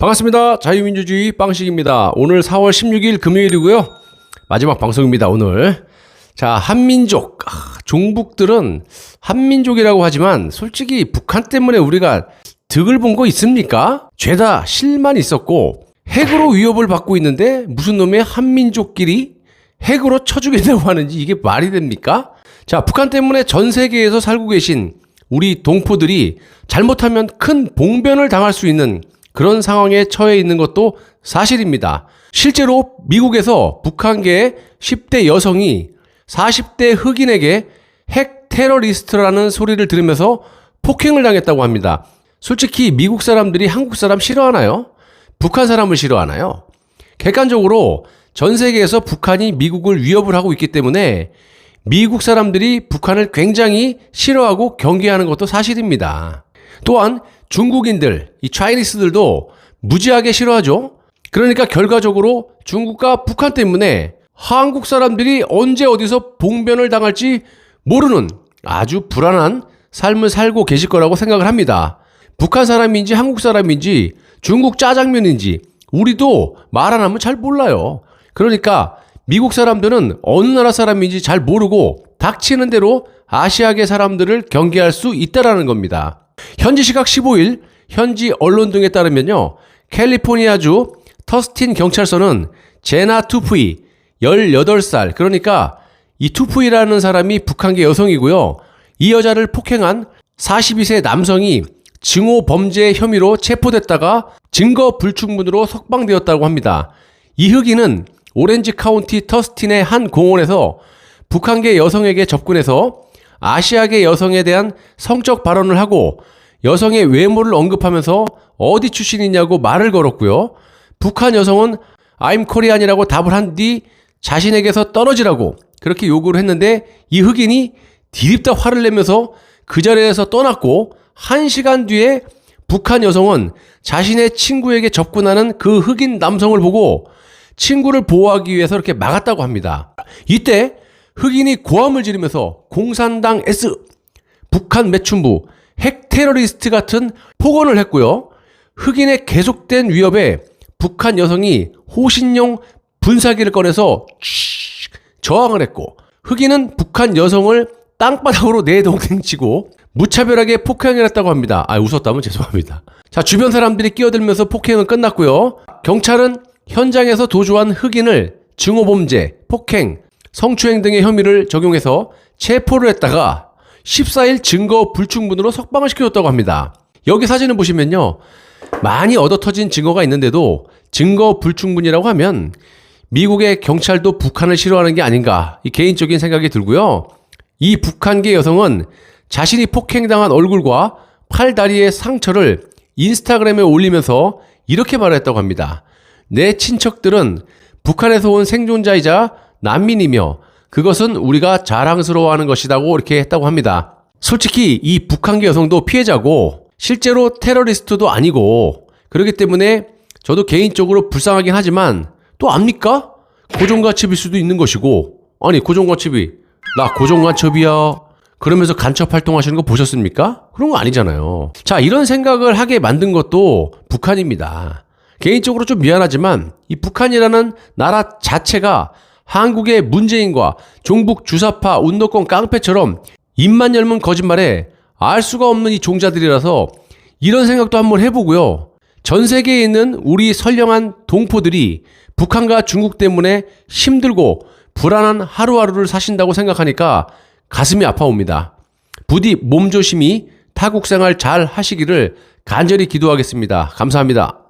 반갑습니다. 자유민주주의 빵식입니다. 오늘 4월 16일 금요일이고요. 마지막 방송입니다. 오늘. 자, 한민족. 종북들은 한민족이라고 하지만 솔직히 북한 때문에 우리가 득을 본 거 있습니까? 죄다 실만 있었고 핵으로 위협을 받고 있는데 무슨 놈의 한민족끼리 핵으로 쳐 죽인다고 하는지 이게 말이 됩니까? 자, 북한 때문에 전 세계에서 살고 계신 우리 동포들이 잘못하면 큰 봉변을 당할 수 있는 그런 상황에 처해 있는 것도 사실입니다. 실제로 미국에서 북한계의 10대 여성이 40대 흑인에게 핵 테러리스트라는 소리를 들으면서 폭행을 당했다고 합니다. 솔직히 미국 사람들이 한국 사람 싫어하나요? 북한 사람을 싫어하나요? 객관적으로 전 세계에서 북한이 미국을 위협을 하고 있기 때문에 미국 사람들이 북한을 굉장히 싫어하고 경계하는 것도 사실입니다. 또한 중국인들, 이 차이니스들도 무지하게 싫어하죠. 그러니까 결과적으로 중국과 북한 때문에 한국 사람들이 언제 어디서 봉변을 당할지 모르는 아주 불안한 삶을 살고 계실 거라고 생각을 합니다. 북한 사람인지 한국 사람인지 중국 짜장면인지 우리도 말 안 하면 잘 몰라요. 그러니까 미국 사람들은 어느 나라 사람인지 잘 모르고 닥치는 대로 아시아계 사람들을 경계할 수 있다라는 겁니다. 현지 시각 15일 현지 언론 등에 따르면요, 캘리포니아주 터스틴 경찰서는 제나 투프이 18살, 그러니까 이 투프이라는 사람이 북한계 여성이고요, 이 여자를 폭행한 42세 남성이 증오 범죄 혐의로 체포됐다가 증거 불충분으로 석방되었다고 합니다. 이 흑인은 오렌지 카운티 터스틴의 한 공원에서 북한계 여성에게 접근해서 아시아계 여성에 대한 성적 발언을 하고 여성의 외모를 언급하면서 어디 출신이냐고 말을 걸었고요. 북한 여성은 I'm Korean이라고 답을 한 뒤 자신에게서 떨어지라고 그렇게 요구를 했는데 이 흑인이 디립다 화를 내면서 그 자리에서 떠났고 1시간 뒤에 북한 여성은 자신의 친구에게 접근하는 그 흑인 남성을 보고 친구를 보호하기 위해서 이렇게 막았다고 합니다. 이때 흑인이 고함을 지르면서 공산당 S, 북한 매춘부, 핵 테러리스트 같은 폭언을 했고요. 흑인의 계속된 위협에 북한 여성이 호신용 분사기를 꺼내서 저항을 했고, 흑인은 북한 여성을 땅바닥으로 내동댕치고 무차별하게 폭행을 했다고 합니다. 웃었다면 죄송합니다. 자, 주변 사람들이 끼어들면서 폭행은 끝났고요. 경찰은 현장에서 도주한 흑인을 증오범죄, 폭행, 성추행 등의 혐의를 적용해서 체포를 했다가 14일 증거 불충분으로 석방을 시켜줬다고 합니다. 여기 사진을 보시면요, 많이 얻어터진 증거가 있는데도 증거 불충분이라고 하면 미국의 경찰도 북한을 싫어하는 게 아닌가, 이 개인적인 생각이 들고요. 이 북한계 여성은 자신이 폭행당한 얼굴과 팔다리의 상처를 인스타그램에 올리면서 이렇게 말했다고 합니다. 내 친척들은 북한에서 온 생존자이자 난민이며 그것은 우리가 자랑스러워하는 것이라고 이렇게 했다고 합니다. 솔직히 이 북한계 여성도 피해자고 실제로 테러리스트도 아니고 그렇기 때문에 저도 개인적으로 불쌍하긴 하지만 또 압니까? 고종간첩일 수도 있는 것이고, 아니 고종간첩이 나 고종간첩이야 그러면서 간첩 활동하시는 거 보셨습니까? 그런 거 아니잖아요. 자, 이런 생각을 하게 만든 것도 북한입니다. 개인적으로 좀 미안하지만 이 북한이라는 나라 자체가 한국의 문재인과 종북 주사파 운동권 깡패처럼 입만 열면 거짓말에 알 수가 없는 이 종자들이라서 이런 생각도 한번 해보고요. 전 세계에 있는 우리 선량한 동포들이 북한과 중국 때문에 힘들고 불안한 하루하루를 사신다고 생각하니까 가슴이 아파옵니다. 부디 몸조심히 타국 생활 잘 하시기를 간절히 기도하겠습니다. 감사합니다.